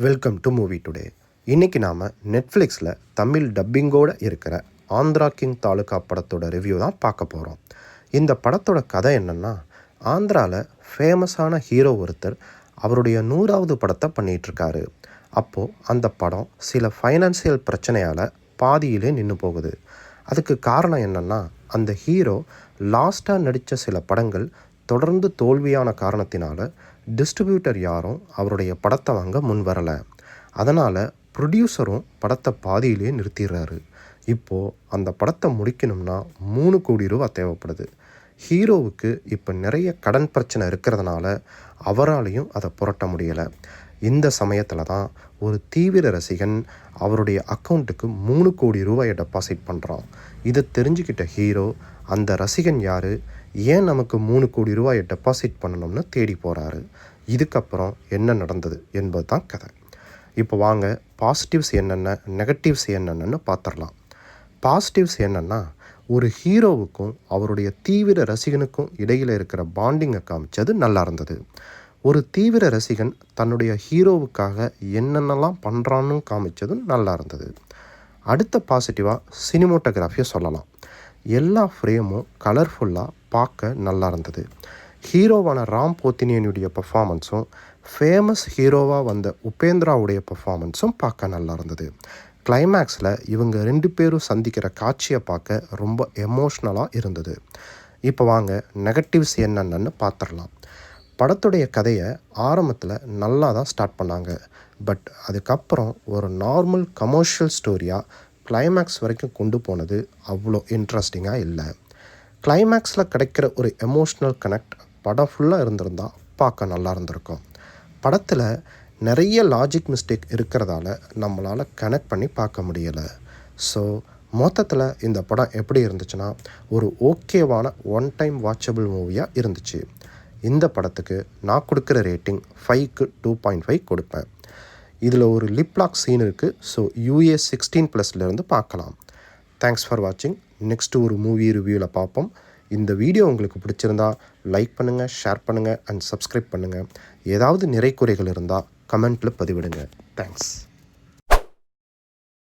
Welcome to movie today. இன்றைக்கி நாம் நெட்ஃப்ளிக்ஸில் தமிழ் டப்பிங்கோடு இருக்கிற ஆந்திரா கிங் தாலுகா படத்தோட ரிவ்யூ தான் பார்க்க போகிறோம். இந்த படத்தோட கதை என்னென்னா, ஆந்திராவில் ஃபேமஸான ஹீரோ ஒருத்தர் அவருடைய 100வது படத்தை பண்ணிகிட்ருக்காரு. அப்போது அந்த படம் சில ஃபைனான்சியல் பிரச்சனையால் பாதியிலே நின்று போகுது. அதுக்கு காரணம் என்னென்னா, அந்த ஹீரோ லாஸ்ட்டாக நடித்த சில படங்கள் தொடர்ந்து தோல்வியான காரணத்தினால டிஸ்ட்ரிபியூட்டர் யாரும் அவருடைய படத்தை வாங்க முன் வரலை. அதனால் ப்ரொடியூசரும் படத்தை பாதியிலே நிறுத்திடுறாரு. இப்போது அந்த படத்தை முடிக்கணும்னா 3 கோடி ரூபா தேவைப்படுது. ஹீரோவுக்கு இப்போ நிறைய கடன் பிரச்சனை இருக்கிறதுனால அவராலையும் அதை புரட்ட முடியலை. இந்த சமயத்தில் தான் ஒரு தீவிர ரசிகன் அவருடைய அக்கௌண்ட்டுக்கு 3 கோடி ரூபாயை டெபாசிட் பண்ணுறான். இதை தெரிஞ்சுக்கிட்ட ஹீரோ அந்த ரசிகன் யார், ஏன் நமக்கு 3 கோடி ரூபாயை டெபாசிட் பண்ணணும்னு தேடி போகிறாரு. இதுக்கப்புறம் என்ன நடந்தது என்பது தான் கதை. இப்போ வாங்க பாசிட்டிவ்ஸ் என்னென்ன, நெகட்டிவ்ஸ் என்னென்னு பார்த்துடலாம். பாசிட்டிவ்ஸ் என்னென்னா, ஒரு ஹீரோவுக்கும் அவருடைய தீவிர ரசிகனுக்கும் இடையில் இருக்கிற பாண்டிங்கை காமிச்சது நல்லா இருந்தது. ஒரு தீவிர ரசிகன் தன்னுடைய ஹீரோவுக்காக என்னென்னலாம் பண்ணுறான்னு காமிச்சதும் நல்லா இருந்தது. அடுத்த பாசிட்டிவாக சினிமோட்டோகிராஃபியை சொல்லலாம். எல்லா ஃப்ரேமும் கலர்ஃபுல்லாக பார்க்க நல்லா இருந்தது. ஹீரோவான ராம் போத்தினியனுடைய பர்ஃபாமன்ஸும் ஃபேமஸ் ஹீரோவாக வந்த உபேந்திராவுடைய பர்ஃபாமன்ஸும் பார்க்க நல்லா இருந்தது. கிளைமேக்ஸில் இவங்க 2 பேரும் சந்திக்கிற காட்சியை பார்க்க ரொம்ப எமோஷ்னலாக இருந்தது. இப்போ வாங்க நெகட்டிவ்ஸ் என்னென்னு பார்த்துடலாம். படத்துடைய கதையை ஆரம்பத்தில் நல்லா தான் ஸ்டார்ட் பண்ணாங்க. பட் அதுக்கப்புறம் ஒரு நார்மல் கமர்ஷியல் ஸ்டோரியாக கிளைமேக்ஸ் வரைக்கும் கொண்டு போனது அவ்வளோ இன்ட்ரெஸ்டிங்காக இல்லை. கிளைமேக்ஸில் கிடைக்கிற ஒரு எமோஷ்னல் கனெக்ட் படம் ஃபுல்லாக இருந்திருந்தால் பார்க்க நல்லா இருந்திருக்கும். படத்தில் நிறைய லாஜிக் மிஸ்டேக் இருக்கிறதால நம்மளால் கனெக்ட் பண்ணி பார்க்க முடியலை. ஸோ மொத்தத்தில் இந்த படம் எப்படி இருந்துச்சுன்னா, ஒரு ஓகேவான ஒன் டைம் வாட்சபிள் மூவியாக இருந்துச்சு. இந்த படத்துக்கு நான் கொடுக்குற ரேட்டிங் 5க்கு 2.5 கொடுப்பேன். இதில் ஒரு லிப்லாக் சீன் இருக்குது. ஸோ UA 16+லேருந்து பார்க்கலாம். தேங்க்ஸ் ஃபார் வாட்சிங். நெக்ஸ்ட்டு ஒரு மூவி ரிவ்யூவில் பார்ப்போம். இந்த வீடியோ உங்களுக்கு பிடிச்சிருந்தா லைக் பண்ணுங்கள், ஷேர் பண்ணுங்கள் அண்ட் சப்ஸ்கிரைப் பண்ணுங்கள். ஏதாவது நிறை குறைகள் இருந்தால் கமெண்ட்டில் பதிவிடுங்க. தேங்க்ஸ்.